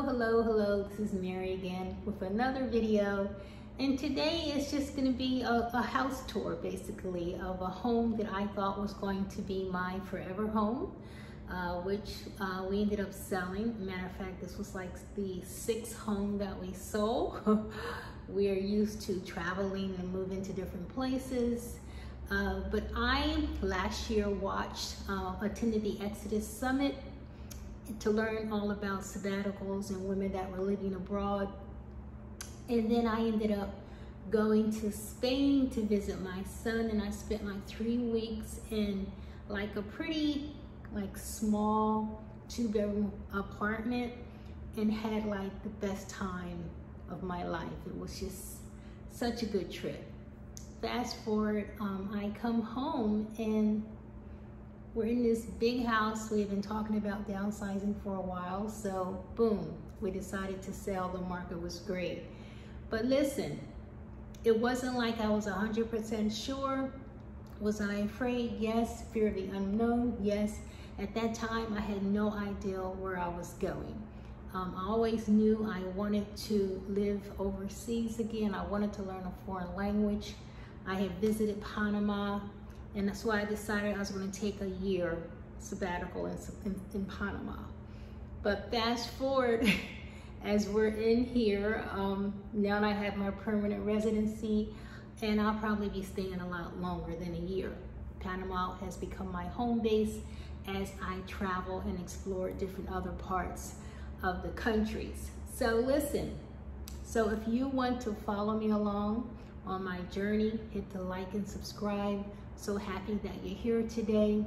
Hello, this is Mary again with another video, and today is just going to be a house tour basically of a home that I thought was going to be my forever home, which we ended up selling. Matter of fact, this was like the 6th home that we sold. We are used to traveling and moving to different places, but I last year attended the Exodus Summit to learn all about sabbaticals and women that were living abroad. And then I ended up going to Spain to visit my son, and I spent like 3 weeks in like a pretty small 2-bedroom apartment and had like the best time of my life. It was just such a good trip. Fast forward, I come home and we're in this big house. We've been talking about downsizing for a while, so boom, we decided to sell. The market was great. But listen, it wasn't like I was 100% sure. Was I afraid? Yes. Fear of the unknown? Yes. At that time, I had no idea where I was going. I always knew I wanted to live overseas again. I wanted to learn a foreign language. I had visited Panama, and that's why I decided I was going to take a year sabbatical in Panama. But fast forward, as we're in here, now I have my permanent residency, and I'll probably be staying a lot longer than a year. Panama has become my home base as I travel and explore different other parts of the countries. So listen, so if you want to follow me along on my journey, hit the like and subscribe. So happy that you're here today.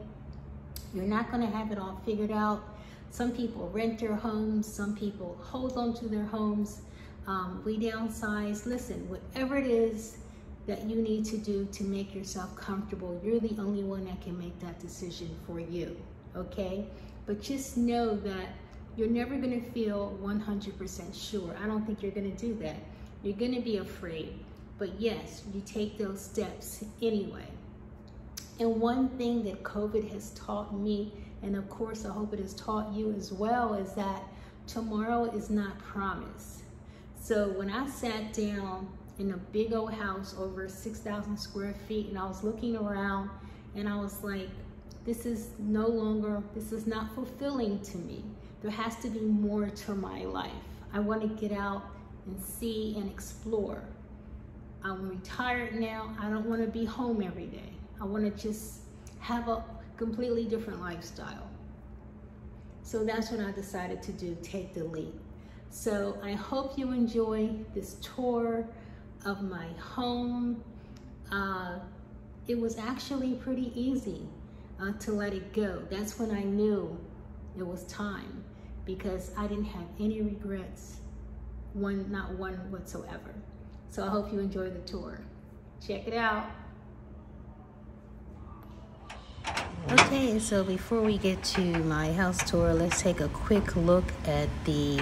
You're not going to have it all figured out. Some people rent their homes, some people hold on to their homes. We downsize. Listen, whatever it is that you need to do to make yourself comfortable, you're the only one that can make that decision for you, okay? But just know that you're never going to feel 100% sure. I don't think you're going to do that. You're going to be afraid. But yes, you take those steps anyway. And one thing that COVID has taught me, and of course I hope it has taught you as well, is that tomorrow is not promised. So when I sat down in a big old house over 6,000 square feet, and I was looking around and I was like, this is not fulfilling to me. There has to be more to my life. I want to get out and see and explore. I'm retired now. I don't want to be home every day. I want to just have a completely different lifestyle. So that's what I decided to do, take the leap. So I hope you enjoy this tour of my home. It was actually pretty easy to let it go. That's when I knew it was time, because I didn't have any regrets, not one whatsoever. So I hope you enjoy the tour. Check it out. Okay, so before we get to my house tour, let's take a quick look at the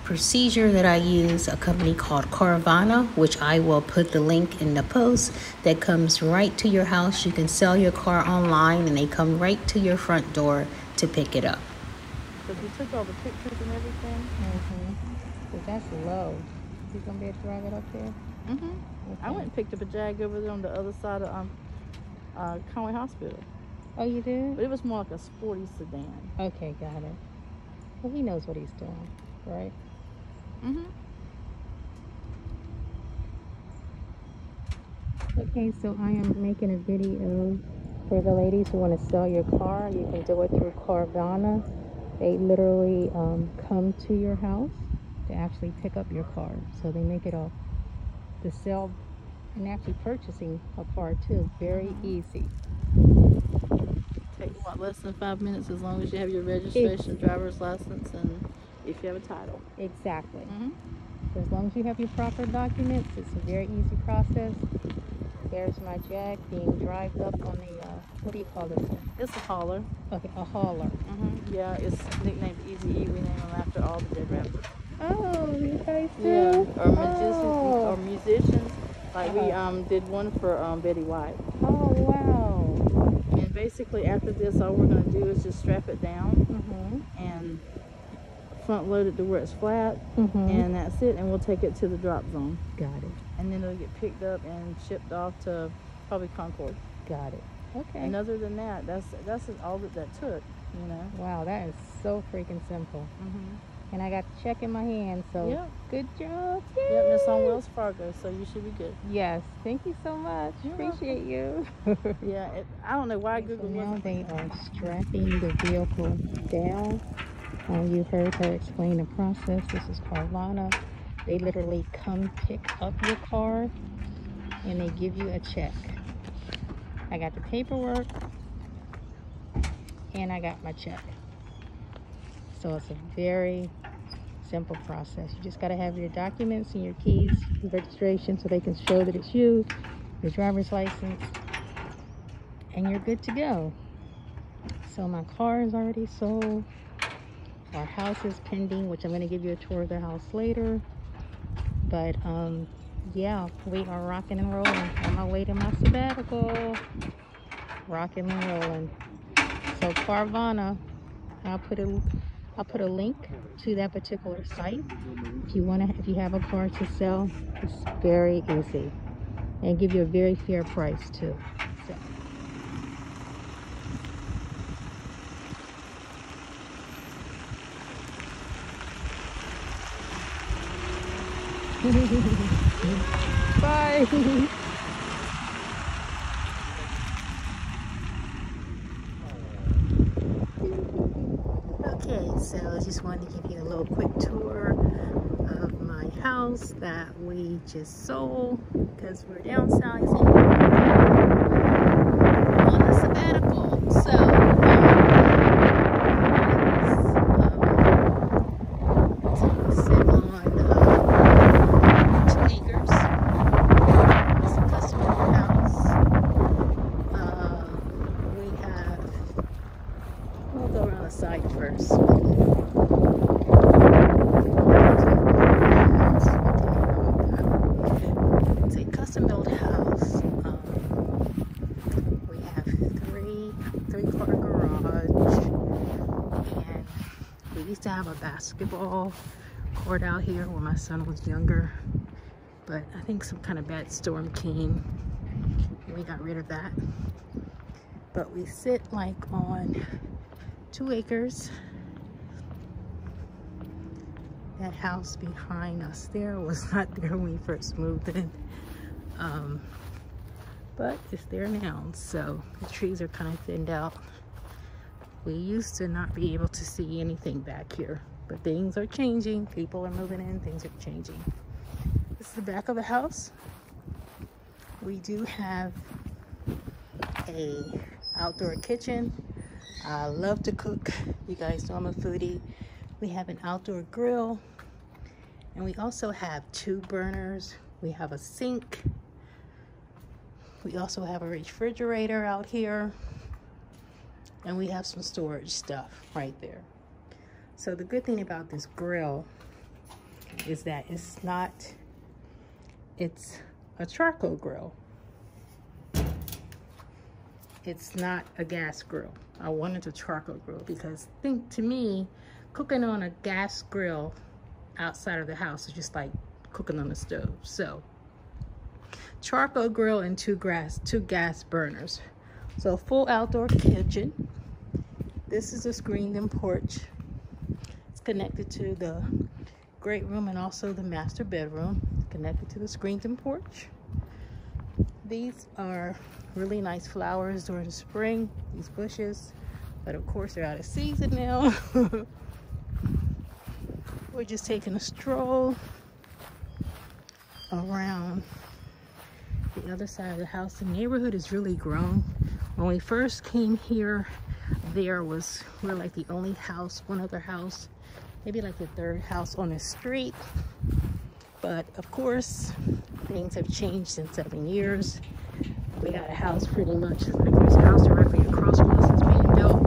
procedure that I use, a company called Carvana, which I will put the link in the post, that comes right to your house. You can sell your car online and they come right to your front door to pick it up. So you took all the pictures and everything? But that's low. Is he gonna be able to drive it up there? Okay. I went and picked up a Jag over there on the other side of Conway Hospital. Oh, you did? But it was more like a sporty sedan. Okay, got it. Well, he knows what he's doing, right? Okay, so I am making a video for the ladies who want to sell your car. You can do it through Carvana. They literally come to your house to actually pick up your car. So they make it all, the sale and actually purchasing a car too, very easy. Takes what, less than 5 minutes, as long as you have your registration, driver's license, and if you have a title. Exactly. So as long as you have your proper documents, it's a very easy process. There's my Jag being driven up on the, what do you call this one? It's a hauler. Okay, a hauler. Yeah, it's nicknamed Easy E. We name them after all the dead rappers. Oh, you guys do? Yeah, or musicians. Like we did one for Betty White. Oh, wow. And basically after this, all we're going to do is just strap it down and front load it to where it's flat, and that's it. And we'll take it to the drop zone. Got it. And then it'll get picked up and shipped off to probably Concord. Got it. Okay. And other than that, that's all that took, you know. Wow, that is so freaking simple. And I got the check in my hand, so good job. Yay. Yep, it's on Wells Fargo, so you should be good. Yes, thank you so much. Appreciate you. Yeah, I don't know why Google. So now they are strapping the vehicle down. You heard her explain the process. This is Carvana. They literally come pick up your car and they give you a check. I got the paperwork and I got my check. So it's a very simple process. You just got to have your documents and your keys, your registration, so they can show that it's you, your driver's license, and you're good to go. So my car is already sold. Our house is pending, which I'm going to give you a tour of the house later. But yeah, we are rocking and rolling on my way to my sabbatical. Rocking and rolling. So Carvana, I'll put a link to that particular site. If you have a car to sell, it's very easy and give you a very fair price too. So. Bye. Okay, so I just wanted to give you a little quick tour of my house that we just sold because we're downsizing on a sabbatical. So sit on 2 acres. It's a custom house. We'll go around the side first. It's a custom built house. We have three-car garage, and we used to have a basketball court out here when my son was younger, but I think some kind of bad storm came and we got rid of that. But we sit like on 2 acres. That house behind us there was not there when we first moved in, but it's there now. So the trees are kind of thinned out. We used to not be able to see anything back here, but things are changing. People are moving in, things are changing. This is the back of the house. We do have a outdoor kitchen. I love to cook. You guys know I'm a foodie. We have an outdoor grill, and we also have 2 burners. We have a sink. We also have a refrigerator out here, and we have some storage stuff right there. So the good thing about this grill is that it's a charcoal grill. It's not a gas grill. I wanted a charcoal grill because to me, cooking on a gas grill outside of the house is just like cooking on a stove. So charcoal grill and 2 gas burners. So full outdoor kitchen. This is a screened-in porch. It's connected to the great room and also the master bedroom, connected to the screened-in porch. These are really nice flowers during the spring, these bushes, but of course they're out of season now. We're just taking a stroll around the other side of the house. The neighborhood has really grown. When we first came here, we're like the only house, one other house, maybe like the 3rd house on the street. But of course, things have changed in 7 years. We got a house pretty much like this house directly across from us is being built.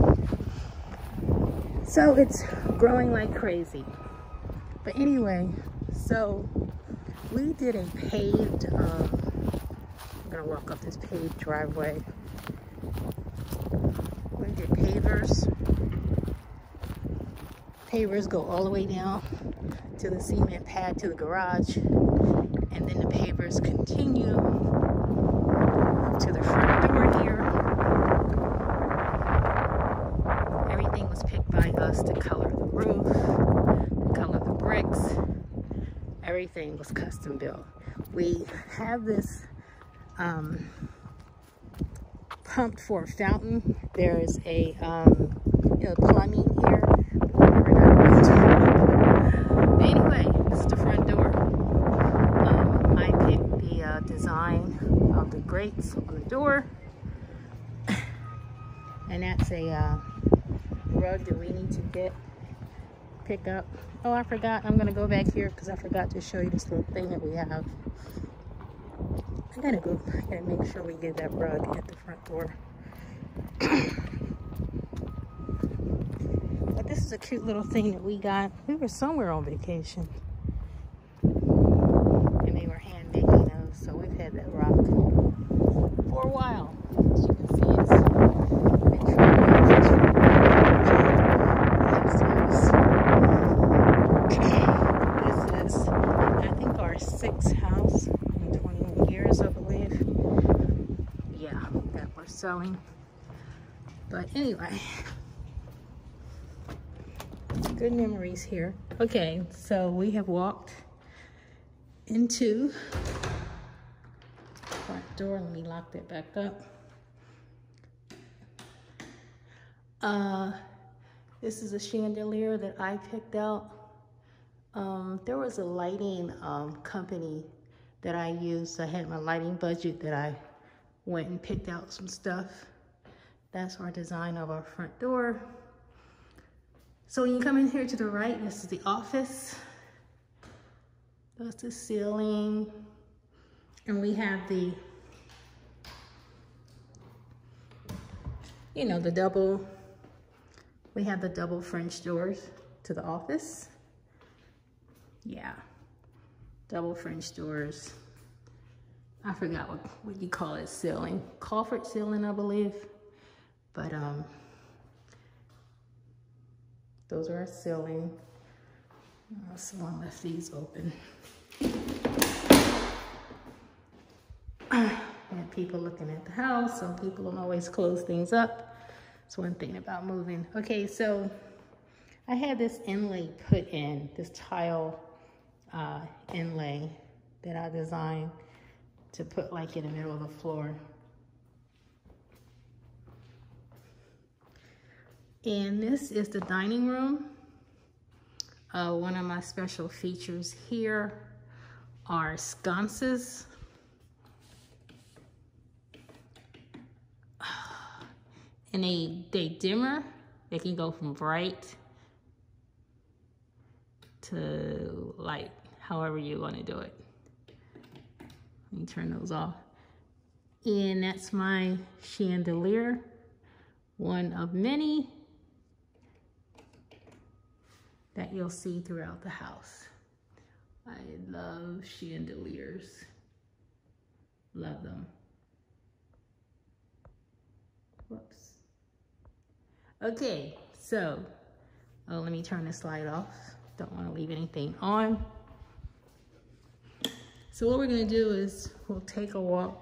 So it's growing like crazy. But anyway, so we did a paved, I'm gonna walk up this paved driveway. We did pavers go all the way down to the cement pad to the garage, and then the pavers continue to the front door here. Everything was picked by us to color the roof, to color the bricks. Everything was custom built. We have this pumped for a fountain. There's a plumbing here. Anyway, this is the front door. I picked the design of the grates on the door, and that's a rug that we need to pick up. Oh, I forgot. I'm gonna go back here because I forgot to show you this little thing that we have. I gotta make sure we get that rug at the front door. But this is a cute little thing that we got. We were somewhere on vacation, and they were hand making those, so we've had that rock for a while. As you can see, it's been This is, I think, our 6th house in 21 years, I believe. Yeah, that we're selling. But anyway, good memories here. Okay, so we have walked into the front door. Let me lock that back up. This is a chandelier that I picked out. There was a lighting company that I used. I had my lighting budget that I went and picked out some stuff. That's our design of our front door. So when you come in here to the right, this is the office. That's the ceiling. And we have the, the double, we have the double French doors to the office. Yeah, double French doors. I forgot what you call it, ceiling. Culvert ceiling, I believe. But those are our ceiling. Someone left these open. And people looking at the house. Some people don't always close things up. That's one thing about moving. Okay, so I had this inlay put in, this tile inlay that I designed to put like in the middle of the floor. And this is the dining room. One of my special features here are sconces. And they dimmer. They can go from bright to light, however you want to do it. Let me turn those off. And that's my chandelier, one of many that you'll see throughout the house. I love chandeliers. Love them. Whoops. Okay, so, let me turn this light off. Don't want to leave anything on. So what we're gonna do is we'll take a walk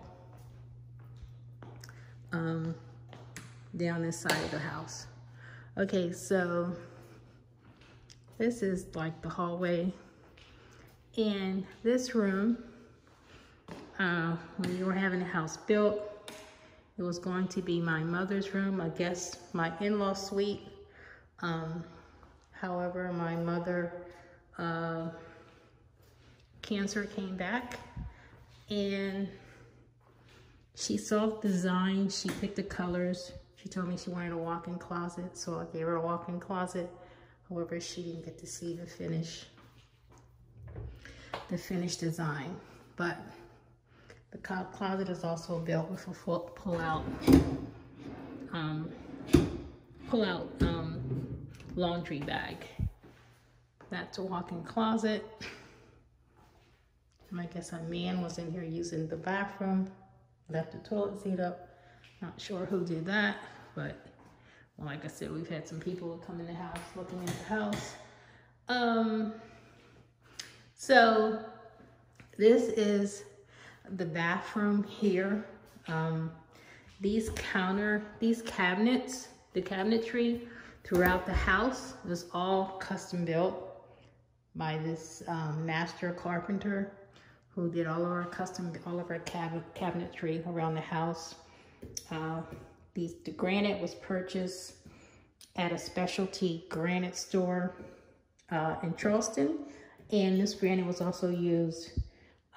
down this side of the house. Okay, so this is like the hallway. And this room, when we were having the house built, it was going to be my mother's room, I guess my in-law suite. However, my mother, cancer came back, and she saw the design, she picked the colors. She told me she wanted a walk-in closet, so I gave her a walk-in closet. However, she didn't get to see the finished design. But the closet is also built with a pull-out laundry bag. That's a walk-in closet. And I guess a man was in here using the bathroom, left the toilet seat up. Not sure who did that, but Like I said, we've had some people come in the house, looking in the house. So this is the bathroom here. These cabinets, the cabinetry throughout the house was all custom built by this master carpenter who did all of our cabinetry around the house. The granite was purchased at a specialty granite store in Charleston, and this granite was also used,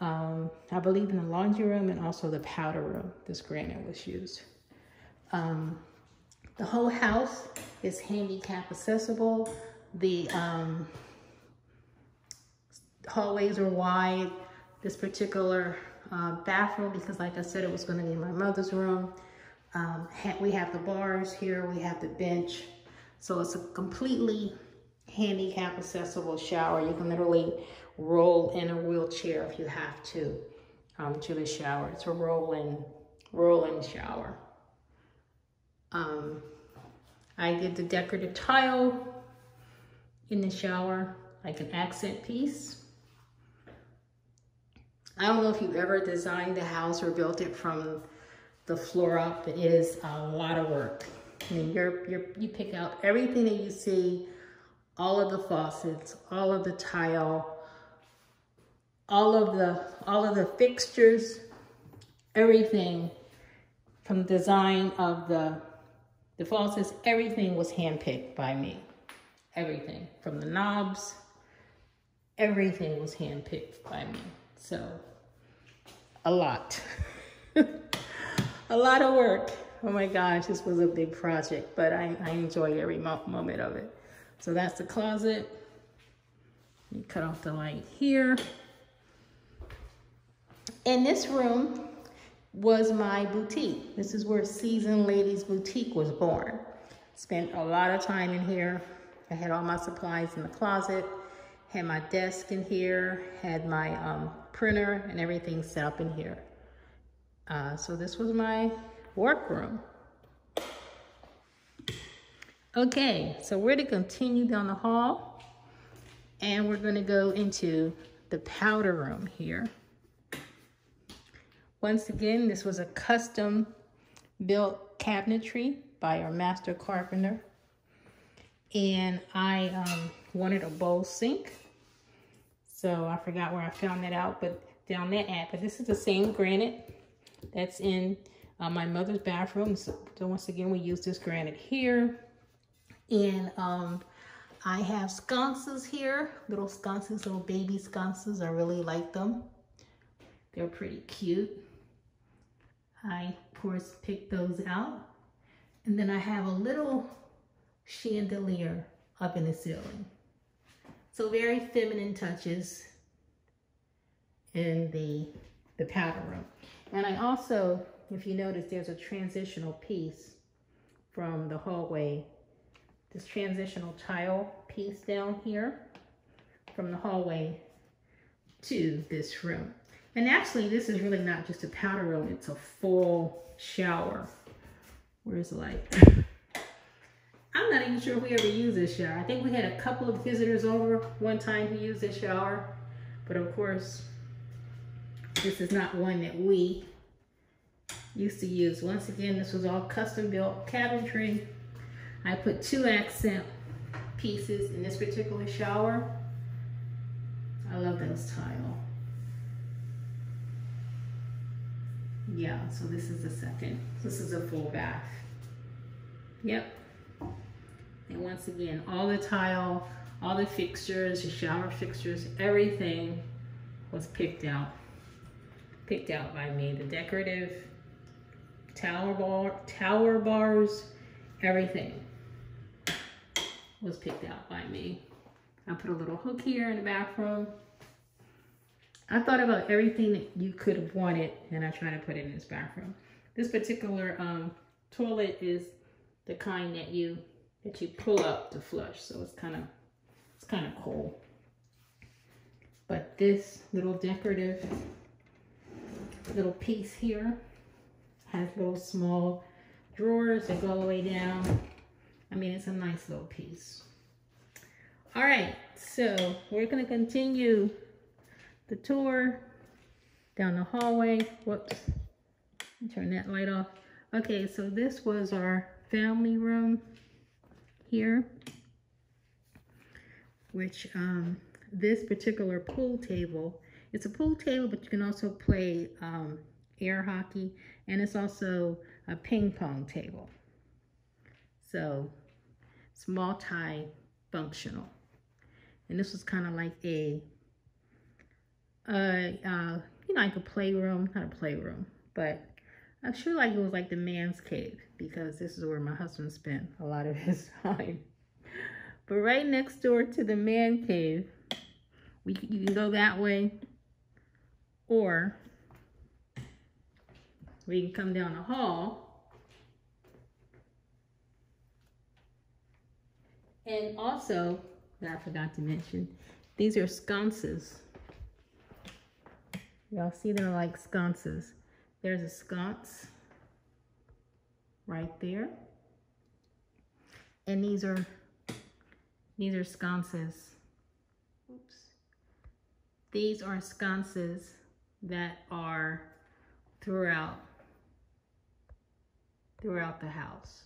I believe, in the laundry room and also the powder room. This granite was used. The whole house is handicap accessible. The hallways are wide. This particular bathroom, because like I said, it was going to be my mother's room. We have the bars here, we have the bench. So it's a completely handicap accessible shower. You can literally roll in a wheelchair if you have to the shower. It's a roll-in shower. I did the decorative tile in the shower, like an accent piece. I don't know if you've ever designed the house or built it from the floor up, but it is a lot of work. I mean, you pick out everything that you see, all of the faucets, all of the tile, all of the fixtures, everything from the design of the faucets, everything was handpicked by me. Everything from the knobs, everything was handpicked by me. So, a lot. A lot of work. Oh my gosh, this was a big project, but I enjoy every moment of it. So that's the closet. You cut off the light here. And this room was my boutique. This is where Seasoned Ladies Boutique was born. Spent a lot of time in here. I had all my supplies in the closet, had my desk in here, had my printer and everything set up in here. So this was my workroom. Okay, so we're to continue down the hall, and we're going to go into the powder room here. Once again, this was a custom built cabinetry by our master carpenter, and I wanted a bowl sink, so I forgot where I found that out, but down that at. But this is the same granite that's in my mother's bathroom. So once again, we use this granite here. And I have sconces here, little sconces, little baby sconces. I really like them. They're pretty cute. I, of course, picked those out. And then I have a little chandelier up in the ceiling. So very feminine touches in the powder room. And I also, if you notice, there's a transitional piece from the hallway. This transitional tile piece down here from the hallway to this room. And actually, this is really not just a powder room, it's a full shower. Where's the light? I'm not even sure if we ever used this shower. I think we had a couple of visitors over one time who used this shower. But of course, this is not one that we used to use. Once again, this was all custom built cabinetry. I put 2 accent pieces in this particular shower. I love those tile. Yeah, so this is the second. This is a full bath. Yep. And once again, all the tile, all the fixtures, the shower fixtures, everything was picked out by me. The decorative tower bars, everything was picked out by me. I put a little hook here in the bathroom. I thought about everything that you could have wanted, and I tried to put it in this bathroom. This particular toilet is the kind that you pull up to flush, so it's kind of cool. But this little decorative little piece here has little small drawers that go all the way down. I mean, it's a nice little piece. All right, so we're gonna continue the tour down the hallway. Whoops, turn that light off. Okay, so this was our family room here, which this particular pool table, it's a pool table, but you can also play air hockey, and it's also a ping pong table. So it's multi-functional. And this was kind of like a, you know, like a playroom, not a playroom, but I feel like it was like the man's cave, because this is where my husband spent a lot of his time. But right next door to the man cave, you can go that way, or we can come down the hall. And also, that I forgot to mention, these are sconces. Y'all see they're like sconces. There's a sconce right there. And these are sconces. Oops. These are sconces that are throughout the house.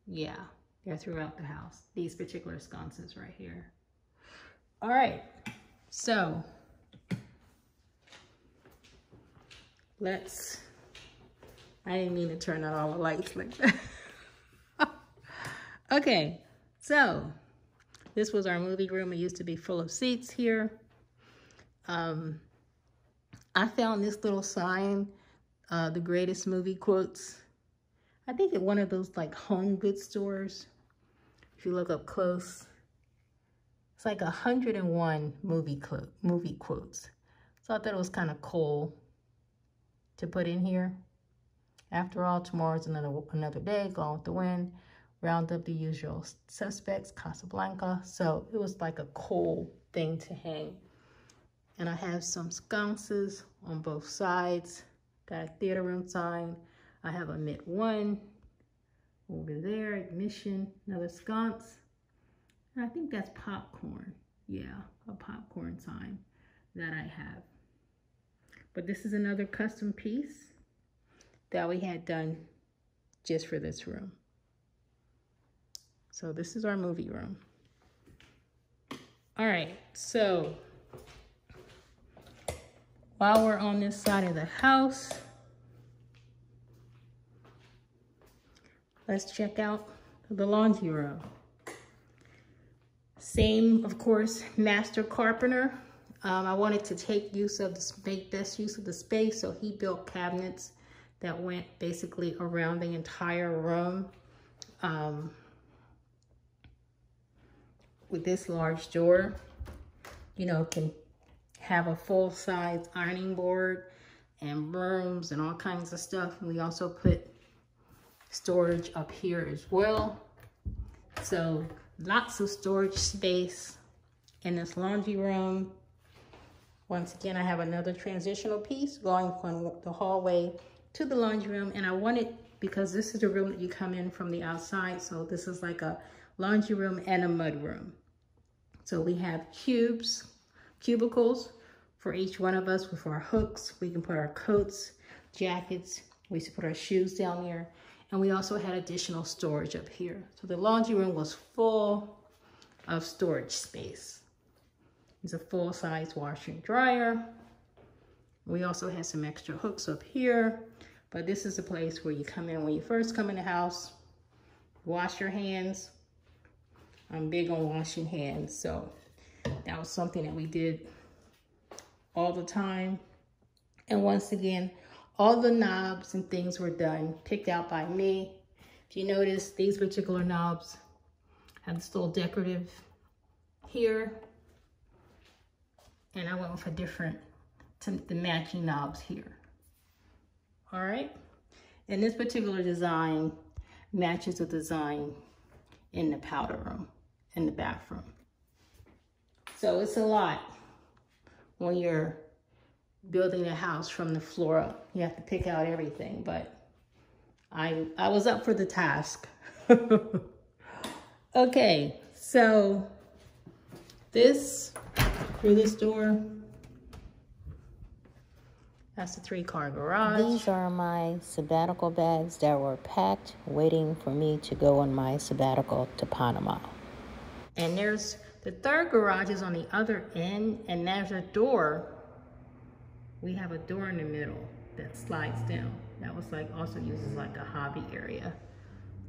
Yeah, they're throughout the house. These particular sconces right here. All right, so I didn't mean to turn on all the lights like that. Okay, so this was our movie room. It used to be full of seats here. I found this little sign, the greatest movie quotes. I think at one of those like home goods stores. If you look up close, it's like 101 movie quotes. So I thought it was kind of cool to put in here. After all, tomorrow's another day, Gone with the Wind, round up the usual suspects, Casablanca. So it was like a cool thing to hang. And I have some sconces on both sides. Got a theater room sign. I have a Mid 1 over there, admission, another sconce. And I think that's popcorn. Yeah, a popcorn sign that I have. But this is another custom piece that we had done just for this room. So this is our movie room. All right, so while we're on this side of the house, let's check out the laundry room. Same, of course, master carpenter. I wanted to make best use of the space, so he built cabinets that went basically around the entire room. With this large door, you know, can have a full-size ironing board and brooms and all kinds of stuff. And we also put storage up here as well. So lots of storage space in this laundry room. Once again, I have another transitional piece going from the hallway to the laundry room. And I wanted, because this is the room that you come in from the outside, so this is like a laundry room and a mud room. So we have cubicles for each one of us with our hooks. We can put our coats, jackets. We used to put our shoes down there. And we also had additional storage up here. So the laundry room was full of storage space. It's a full-size washer and dryer. We also had some extra hooks up here. But this is a place where you come in when you first come in the house, wash your hands. I'm big on washing hands, so that was something that we did all the time. And once again, all the knobs and things were done, picked out by me. If you notice, these particular knobs have this little decorative here. And I went with the matching knobs here. All right. And this particular design matches the design in the powder room, in the bathroom. So it's a lot when you're building a house from the floor up. You have to pick out everything, but I was up for the task. Okay, so through this door, that's the 3-car garage. These are my sabbatical bags that were packed, waiting for me to go on my sabbatical to Panama. And there's the 3rd garage is on the other end, and there's a door. We have a door in the middle that slides down. That was like also used as like a hobby area.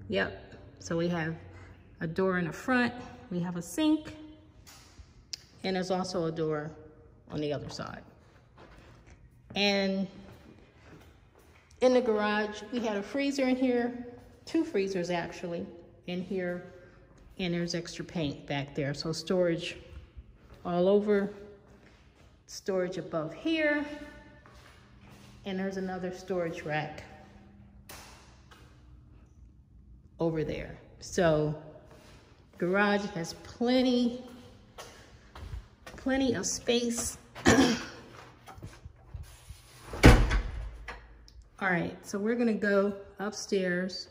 Yep. So we have a door in the front. We have a sink, and there's also a door on the other side. And in the garage, we had a freezer in here, 2 freezers actually in here, and there's extra paint back there. So storage all over, storage above here, and there's another storage rack over there. So garage has plenty of space. All right, so we're gonna go upstairs.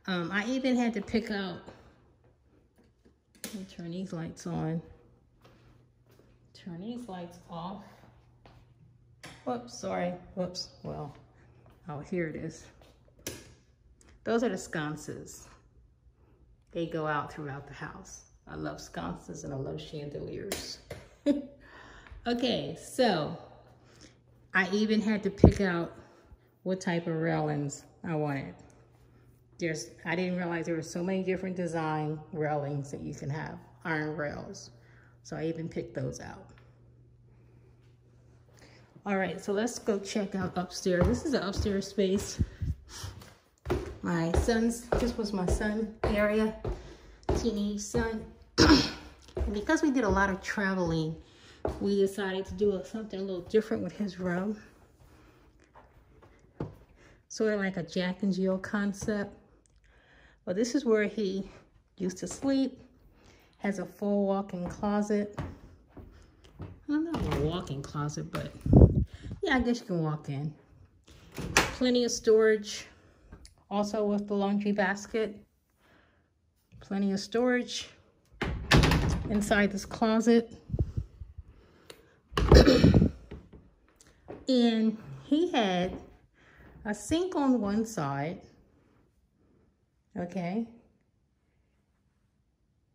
I even had to pick out, let me turn these lights on, turn these lights off. Whoops, sorry, whoops, well, oh, here it is. Those are the sconces. They go out throughout the house. I love sconces and I love chandeliers. Okay, so I even had to pick out what type of railings I wanted. I didn't realize there were so many different design railings that you can have, iron rails. So I even picked those out. All right, so let's go check out upstairs. This is an upstairs space. This was my son area, teenage son. And because we did a lot of traveling, we decided to do something a little different with his room. Sort of like a Jack and Jill concept. Well, this is where he used to sleep. Has a full walk-in closet. I don't know, a walk-in closet, but yeah, I guess you can walk in. Plenty of storage. Also with the laundry basket. Plenty of storage inside this closet. And he had a sink on one side, okay,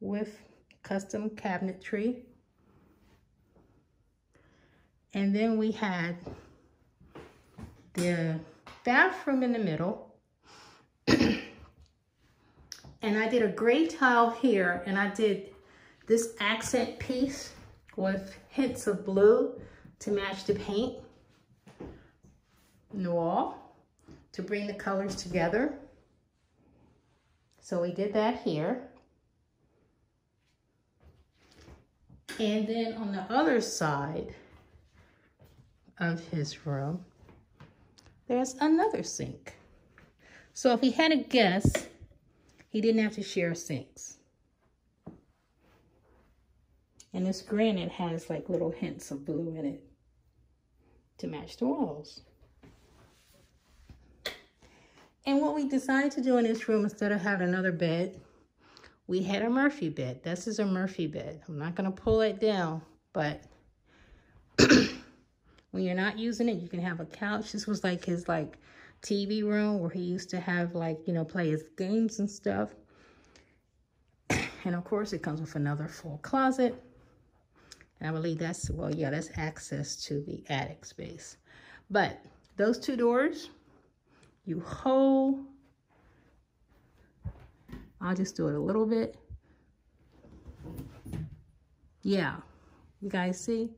with custom cabinetry. And then we had the bathroom in the middle. And I did a gray tile here, and I did this accent piece with hints of blue to match the paint in the wall, to bring the colors together. So we did that here. And then on the other side of his room, there's another sink. So if he had a guest, he didn't have to share sinks. And this granite has like little hints of blue in it to match the walls. And what we decided to do in this room, instead of having another bed, we had a Murphy bed. This is a Murphy bed. I'm not gonna pull it down, but when you're not using it, you can have a couch. This was like his TV room where he used to have play his games and stuff. And of course it comes with another full closet. And I believe that's access to the attic space. But those 2 doors, you hold, I'll just do it a little bit. Yeah, you guys see?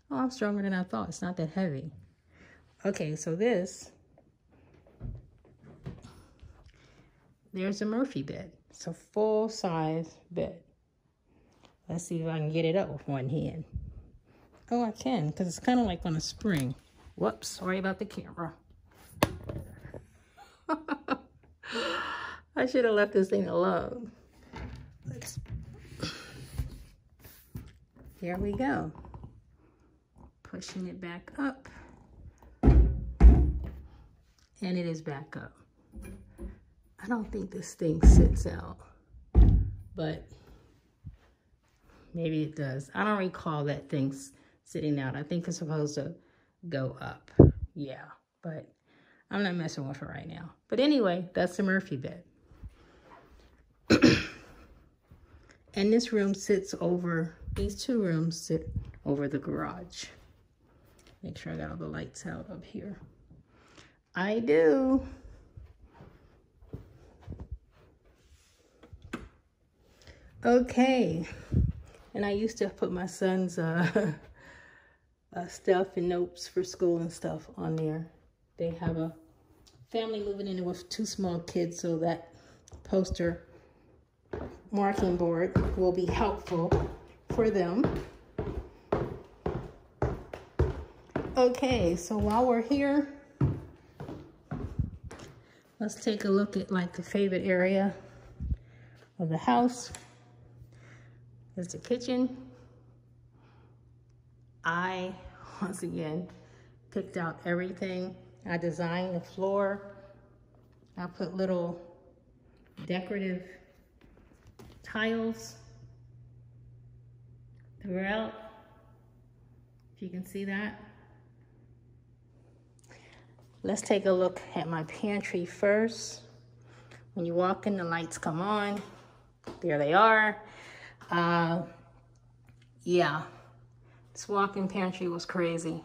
Oh, I'm stronger than I thought. It's not that heavy. Okay, so there's a Murphy bed. It's a full-size bed. Let's see if I can get it up with one hand. Oh, I can, because it's kind of like on a spring. Whoops, sorry about the camera. I should have left this thing alone. Here we go. Pushing it back up. And it is back up. I don't think this thing sits out, but maybe it does. I don't recall that thing sitting out. I think it's supposed to go up. Yeah, but I'm not messing with it right now. But anyway, that's the Murphy bed. And this room sits over, these two rooms sit over the garage. Make sure I got all the lights out up here. I do. Okay. And I used to put my son's stuff and notes for school and stuff on there. They have a family moving in with 2 small kids, so that poster marking board will be helpful for them. Okay, so while we're here, let's take a look at like the favorite area of the house. There's the kitchen. I, once again, picked out everything. I designed the floor. I put little decorative tiles throughout, if you can see that. Let's take a look at my pantry first. When you walk in, the lights come on. There they are. Yeah, this walk-in pantry was crazy.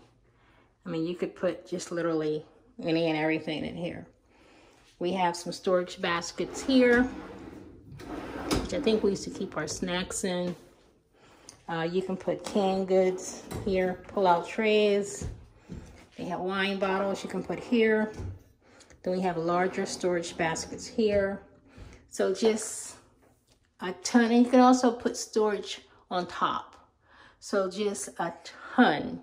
I mean, you could put just literally any and everything in here. We have some storage baskets here, which I think we used to keep our snacks in. You can put canned goods here, pull out trays. They have wine bottles you can put here. Then we have larger storage baskets here. So just a ton, and you can also put storage on top. So just a ton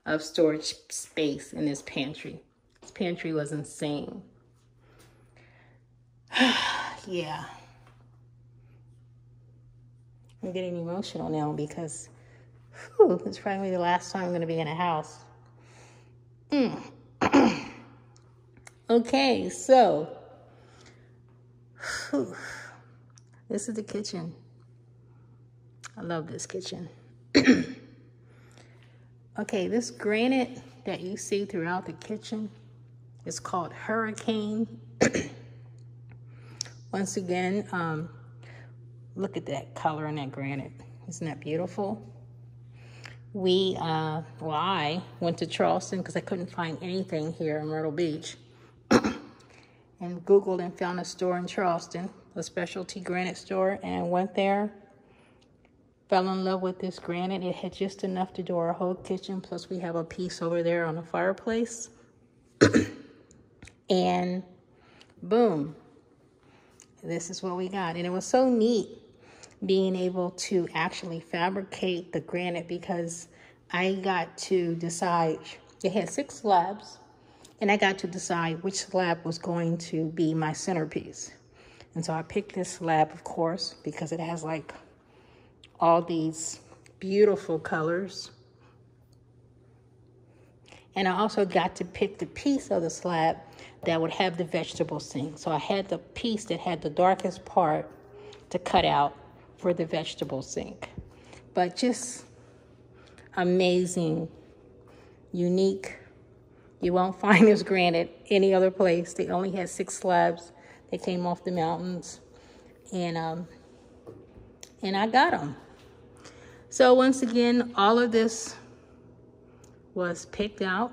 of storage space in this pantry. This pantry was insane. Yeah. I'm getting emotional now because it's probably the last time I'm going to be in a house. Okay, so this is the kitchen. I love this kitchen. Okay, this granite that you see throughout the kitchen is called Hurricane. Once again, look at that color in that granite. Isn't that beautiful? I went to Charleston because I couldn't find anything here in Myrtle Beach. And Googled and found a store in Charleston, a specialty granite store, and went there. Fell in love with this granite. It had just enough to do our whole kitchen, plus we have a piece over there on the fireplace. And boom, this is what we got. And it was so neat being able to actually fabricate the granite because I got to decide. It had 6 slabs, and I got to decide which slab was going to be my centerpiece. And so I picked this slab, of course, because it has like all these beautiful colors. And I also got to pick the piece of the slab that would have the vegetable sink. So I had the piece that had the darkest part to cut out for the vegetable sink. But just amazing, unique. You won't find this granite any other place. They only had 6 slabs. They came off the mountains, and I got them. So once again, all of this was picked out.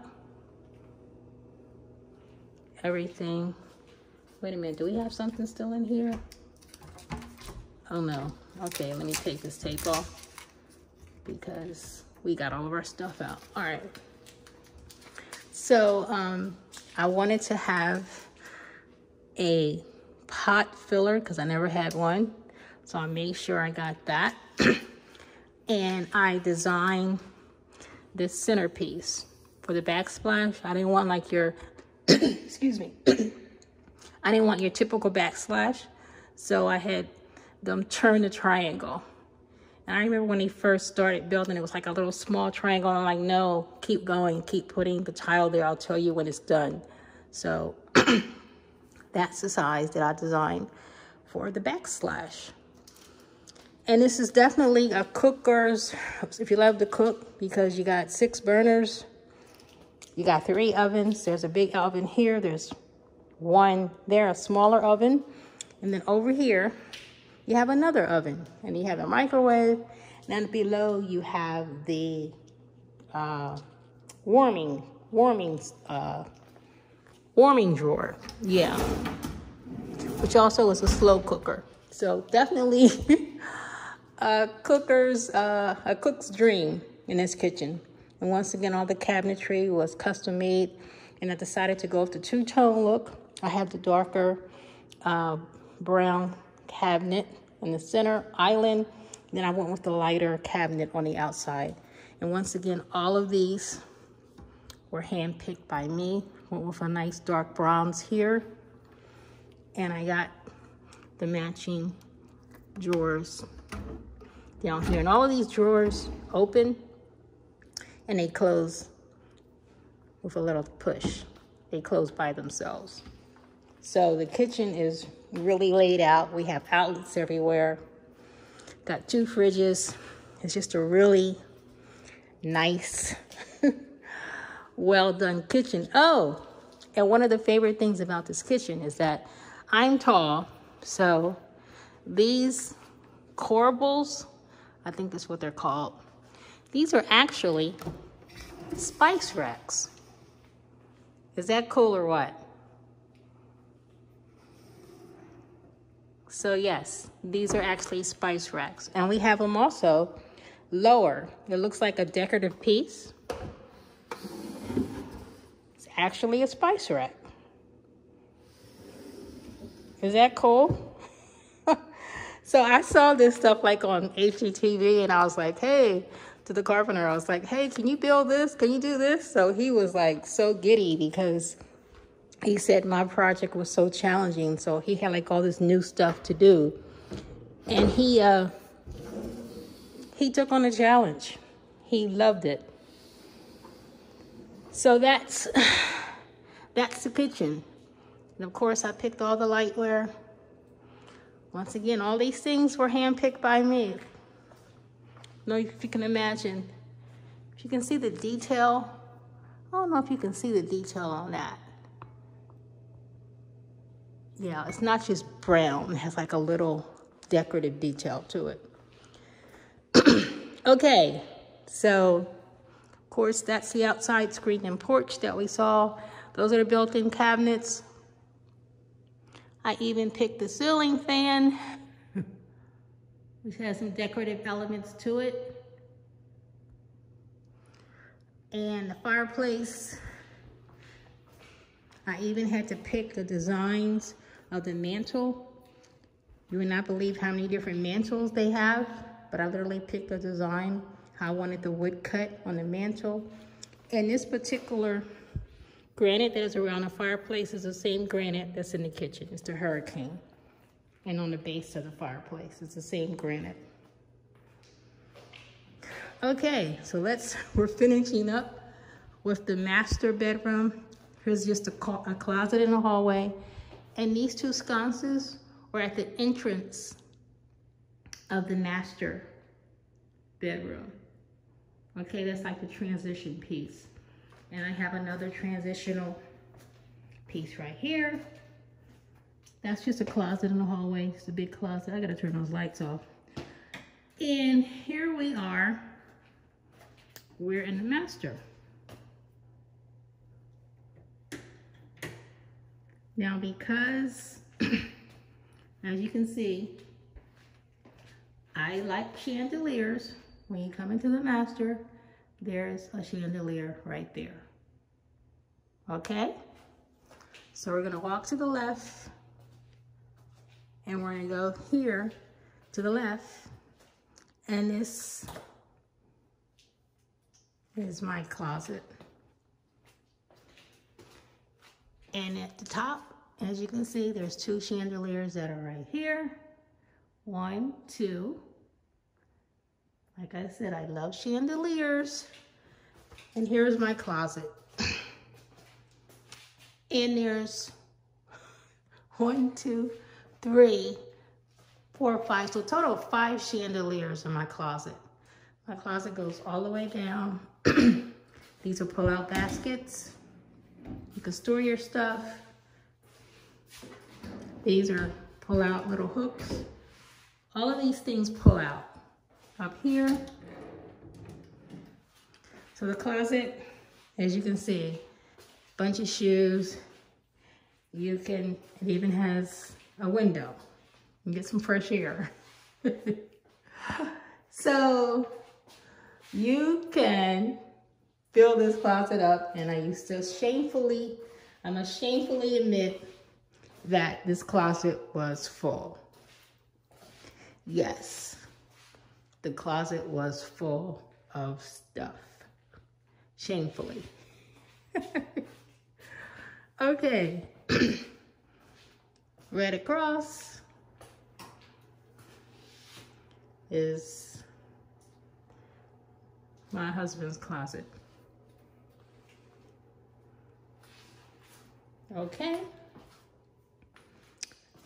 Everything. Wait a minute, do we have something still in here? Oh no. Okay, let me take this tape off because we got all of our stuff out. All right. So I wanted to have a pot filler because I never had one. So I made sure I got that. And I designed this centerpiece for the backsplash. I didn't want like your, excuse me. I didn't want your typical backsplash. So I had them turn the triangle. And I remember when he first started building, it was like a little small triangle. And I'm like, no, keep going, keep putting the tile there. I'll tell you when it's done. So That's the size that I designed for the backslash. And this is definitely a cooker's, if you love to cook, because you got 6 burners, you got 3 ovens. There's a big oven here. There's one there, a smaller oven. And then over here, you have another oven. And you have a microwave. And then below, you have the warming drawer. Yeah. Which also is a slow cooker. So definitely a cook's dream in this kitchen. And once again, all the cabinetry was custom made. And I decided to go with the two-tone look. I have the darker brown cabinet in the center island. Then I went with the lighter cabinet on the outside. And once again, all of these were handpicked by me. Went with a nice dark bronze here. And I got the matching drawers down here. And all of these drawers open and they close with a little push. They close by themselves. So the kitchen is really laid out. We have outlets everywhere. Got 2 fridges. It's just a really nice, well done kitchen. Oh, and one of the favorite things about this kitchen is that I'm tall. So these corbels, I think that's what they're called. These are actually spice racks. Is that cool or what? So yes, these are actually spice racks. And we have them also lower. It looks like a decorative piece. It's actually a spice rack. Is that cool? So I saw this stuff like on HGTV and I was like, hey, to the carpenter, I was like, hey, can you build this? Can you do this? So he was like so giddy because he said my project was so challenging. So he had like all this new stuff to do. And he took on the challenge. He loved it. So that's the kitchen. And of course I picked all the lightware. Once again, all these things were handpicked by me. No, if you can imagine, if you can see the detail, I don't know if you can see the detail on that. Yeah, it's not just brown. It has like a little decorative detail to it. Okay, so of course that's the outside screen and porch that we saw. Those are the built-in cabinets. I even picked the ceiling fan, which has some decorative elements to it. And the fireplace, I even had to pick the designs of the mantle. You would not believe how many different mantles they have, but I literally picked the design, how I wanted the wood cut on the mantle. And this particular granite that is around the fireplace is the same granite that's in the kitchen. It's the Hurricane. And on the base of the fireplace, it's the same granite. Okay, so we're finishing up with the master bedroom. Here's just a closet in the hallway. And these 2 sconces are at the entrance of the master bedroom. Okay, that's like the transition piece. And I have another transitional piece right here. That's just a closet in the hallway. It's a big closet. I gotta turn those lights off. And here we are. We're in the master. Now because, as you can see, I like chandeliers. When you come into the master, there's a chandelier right there. Okay? So we're gonna walk to the left and we're gonna go here to the left. And this is my closet. And at the top, as you can see, there's 2 chandeliers that are right here. 1, 2. Like I said, I love chandeliers. And here's my closet. And there's 1, 2, 3, 4, 5. So a total of 5 chandeliers in my closet. My closet goes all the way down. These are pull-out baskets. You can store your stuff. These are pull-out little hooks. All of these things pull out. Up here. So the closet, as you can see, bunch of shoes. It even has a window. You get some fresh air. So you can fill this closet up, and I must shamefully admit that this closet was full. Yes, the closet was full of stuff. Shamefully. Okay. Right across is my husband's closet. Okay.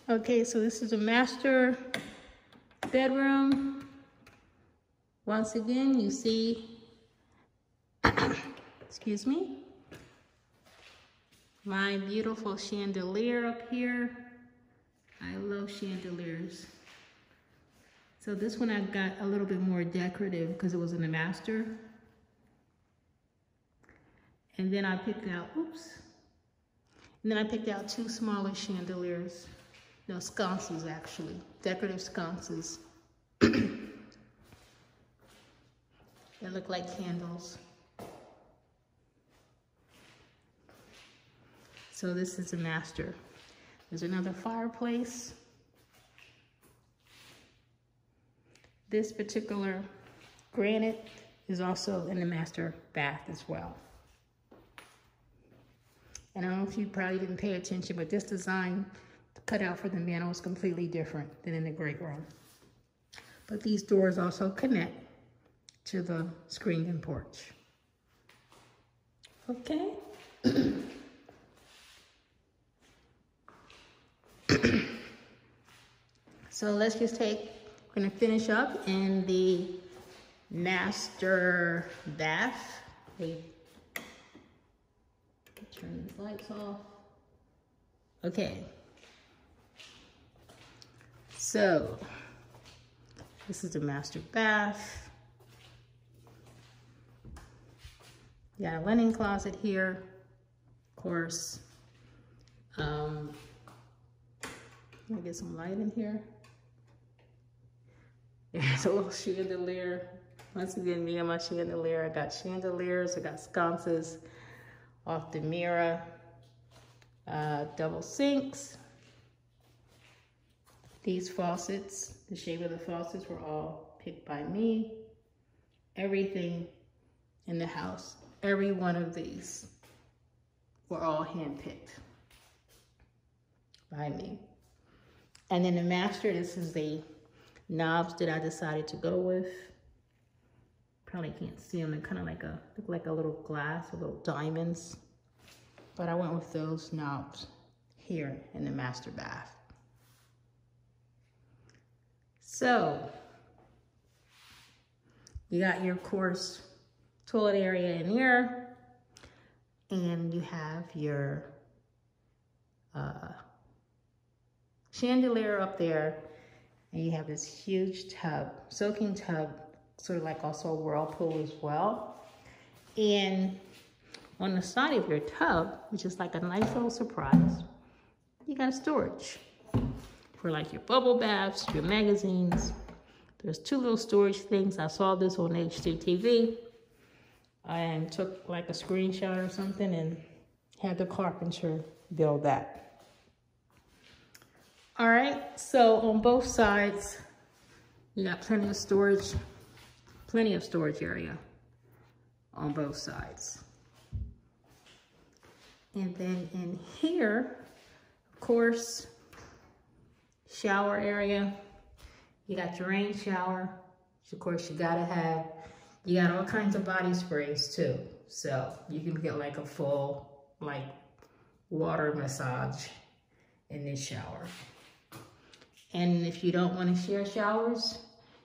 Okay, so this is a master bedroom. Once again, you see, excuse me, my beautiful chandelier up here. I love chandeliers. So this one I got a little bit more decorative because it was in the master. And then I picked out, and then I picked out 2 smaller chandeliers. No, sconces actually, decorative sconces. They look like candles. So this is a master. There's another fireplace. This particular granite is also in the master bath as well. And I don't know if you probably didn't pay attention, but this design cut out for the mantel is completely different than in the great room. But these doors also connect to the screened-in porch. Okay. So let's just we're gonna finish up in the master bath. Turn these lights off. Okay. So this is the master bath. You got a linen closet here, of course. Let me get some light in here. There's a little chandelier. Once again, me and my chandelier. I got chandeliers, I got sconces off the mirror, double sinks. These faucets, the shape of the faucets were all picked by me. Everything in the house, every one of these were all handpicked by me. And then the master, this is the knobs that I decided to go with. Probably can't see them. They're kind of like look like a little glass, a little diamonds. But I went with those knobs here in the master bath. So you got your, of course, toilet area in here, and you have your chandelier up there, and you have this huge tub, soaking tub, sort of like also a whirlpool as well. And on the side of your tub, which is like a nice little surprise, you got storage for like your bubble baths, your magazines. There's 2 little storage things. I saw this on HGTV and took like a screenshot or something and had the carpenter build that. All right, so on both sides, you got plenty of storage area on both sides. And then in here, of course, shower area. You got your rain shower, which of course you gotta have. You got all kinds of body sprays too. So you can get like a full like water massage in this shower. And if you don't want to share showers,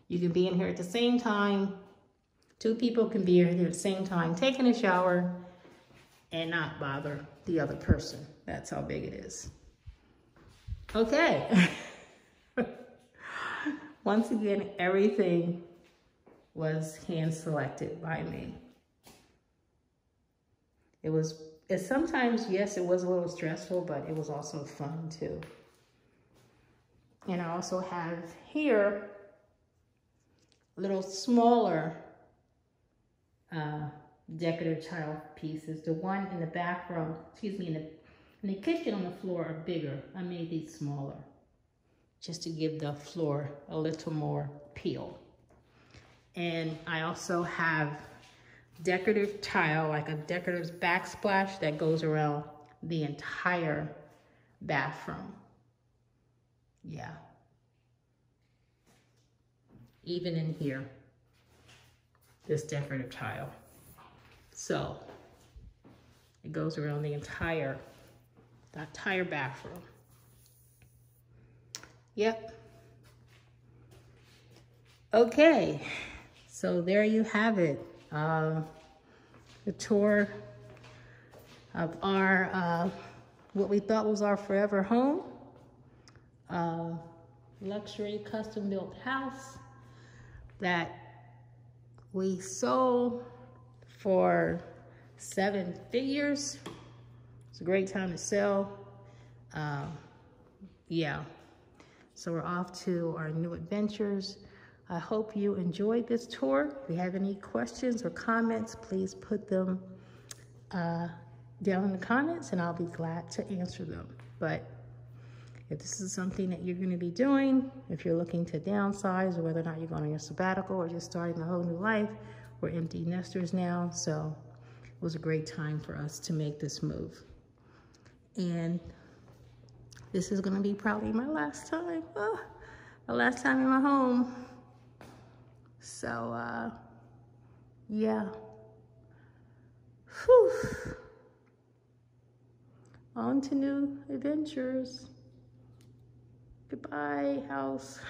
you can be in here at the same time. Two people can be in here at the same time taking a shower and not bother the other person. That's how big it is. Okay. Once again, everything was hand selected by me. It's sometimes, yes, it was a little stressful, but it was also fun too. And I also have here little smaller decorative tile pieces. The one in the bathroom, excuse me, in the kitchen on the floor are bigger. I made these smaller just to give the floor a little more peel. And I also have decorative tile, like a decorative backsplash that goes around the entire bathroom. Yeah. Even in here, this decorative tile. So it goes around the entire bathroom. Yep. Okay, so there you have it. The tour of our, what we thought was our forever home. Luxury custom built house that we sold for 7 figures. It's a great time to sell. Yeah, so we're off to our new adventures. I hope you enjoyed this tour. If you have any questions or comments, please put them down in the comments and I'll be glad to answer them. But if this is something that you're gonna be doing, if you're looking to downsize or whether or not you're going on your sabbatical or just starting a whole new life, we're empty nesters now, so it was a great time for us to make this move. And this is gonna be probably my last time, my last time in my home. So, yeah. Whew. On to new adventures. Goodbye, house.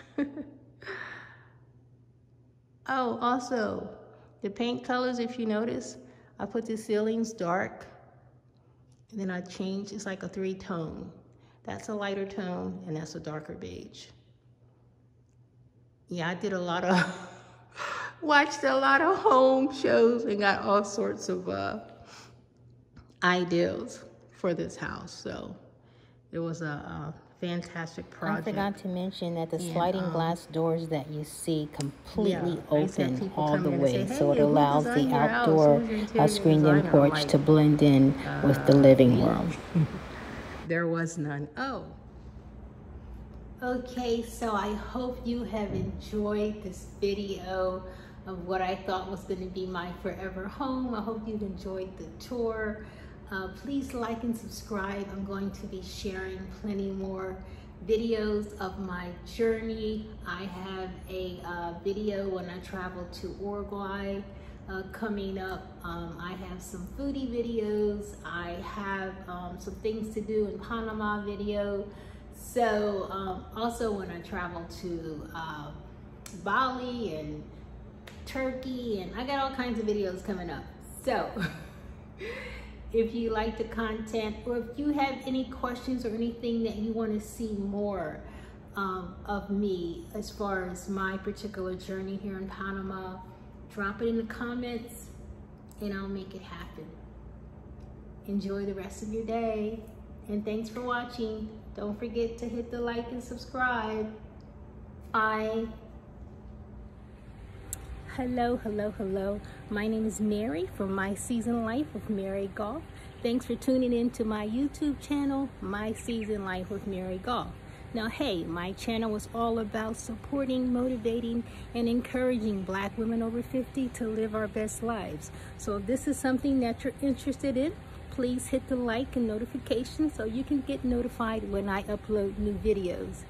Oh, also, the paint colors, if you notice, I put the ceilings dark, and then I changed, it's like a 3-tone. That's a lighter tone, and that's a darker beige. Yeah, I did a lot of, watched a lot of home shows and got all sorts of ideas for this house. So it was a fantastic project. I forgot to mention that the sliding glass doors that you see completely open all the way, so it allows the outdoor screened-in porch to blend in with the living room. There was none. Oh. Okay, so I hope you have enjoyed this video of what I thought was going to be my forever home. I hope you've enjoyed the tour. Please like and subscribe. I'm going to be sharing plenty more videos of my journey. I have a video when I travel to Uruguay coming up. I have some foodie videos. I have some things to do in Panama video. So also when I travel to Bali and Turkey, and I got all kinds of videos coming up. So if you like the content, or if you have any questions or anything that you want to see more of me as far as my particular journey here in Panama, drop it in the comments and I'll make it happen. Enjoy the rest of your day, and thanks for watching. Don't forget to hit the like and subscribe. Bye. Hello, hello, hello. My name is Mary from My Season Life with Mary Golf. Thanks for tuning in to my YouTube channel, My Season Life with Mary Golf. Now, hey, my channel is all about supporting, motivating, and encouraging Black women over 50 to live our best lives. So if this is something that you're interested in, please hit the like and notification so you can get notified when I upload new videos.